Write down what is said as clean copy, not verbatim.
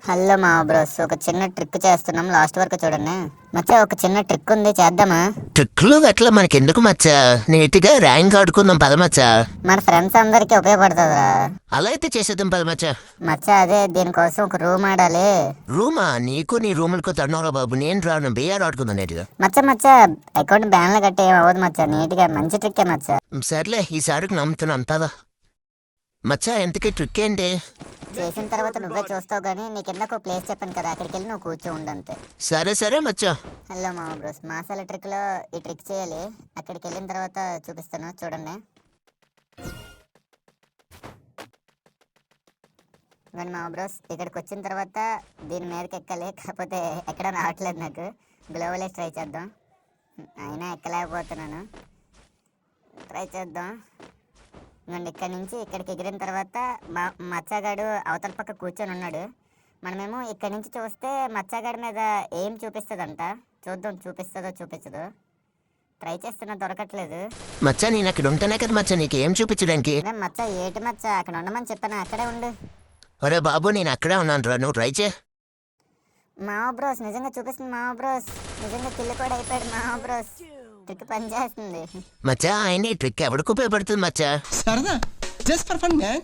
Hello మా bros, ఒక చిన్న ట్రిక్ చేస్తున్నాం, లాస్ట్ వరకు చూడండి. మచ్చా ఒక చిన్న ట్రిక్ ఉంది, చేద్దామా? ట్రిక్లు అట్లా మనకెందుకు మచ్చా, నీట్గా ర్యాంక్ ఆడుకుందాం పద మచ్చా. మన ఫ్రెండ్స్ అందరికి ఉపయోగపడుతుందిరా. అలా అయితే చేసేద్దాం పద మచ్చా. మచ్చా అదే దీనికోసం ఒక రూమ్ ఆడాలి. రూమా? నీకు నీ రూములకు తన్నారా బాబు, నేను రాను, బిఆర్ ఆడుకుందాం నీట్గా. మచ్చా అకౌంట్ బ్యాన్ లో కట్టే ఏం అవ్వదు మచ్చా, నీట్గా మంచి ట్రిక్కే మచ్చా. సర్లే ఈసారికి నమ్ముతున్నాను పద. మచ్చా ఎంతకీ ట్రిక్ ఏంటి? చేసిన తర్వాత నువ్వే చూస్తావు, కానీ నీకు ఇందాక ఒక ప్లేస్ చెప్పాను కదా, అక్కడికి వెళ్ళి నువ్వు కూర్చో ఉండంతే. సరే సరే మచ్చా. హలో మా బ్రోస్, మాసాల ట్రిక్ లో ఈ ట్రిక్ చేయాలి. అక్కడికి వెళ్ళిన తర్వాత చూపిస్తాను, చూడండి. కానీ మా బ్రోస్ ఇక్కడికి వచ్చిన తర్వాత దీని మీదకి ఎక్కాలి, కాకపోతే ఎక్కడ రావట్లేదు నాకు. గ్లోవలే ట్రై చేద్దాం, అయినా ఎక్కలేకపోతున్నాను. ట్రై చేద్దాం. ఇవ్వండి, ఇక్కడి నుంచి ఇక్కడికి ఎగిరిన తర్వాత మచ్చగాడు అవతల పక్క కూర్చొని ఉన్నాడు. మనమేమో ఇక్కడి నుంచి చూస్తే మచ్చగాడి మీద ఏం చూపిస్తుందంట, చూద్దాం చూపిస్తుందో చూపించదో. ట్రై చేస్తున్నా, దొరకట్లేదు. మచ్చా నేను అక్కడ ఉంటేనే కదా మచ్చా నీకు ఏం చూపించడానికి. మచ్చ ఏటి మచ్చ, అక్కడ ఉండమని చెప్పాను, అక్కడే ఉండు. ఒరే బాబు నేను అక్కడే ఉన్నాను రా, నువ్వు ట్రై చే. మావో బ్రోస్ నిజంగా చూపిస్తుంది, మావో బ్రోస్ నిజంగా కిల్లు కూడా అయిపోయాడు. మావో బ్రోస్ ట్రిక్ పని చేస్తుంది. మచ్చా ఆయన ఈ ట్రిక్ ఎవరికి ఉపయోగపడుతుంది మచ్చా? సరదా, జస్ట్ ఫర్ ఫన్ మ్యాన్.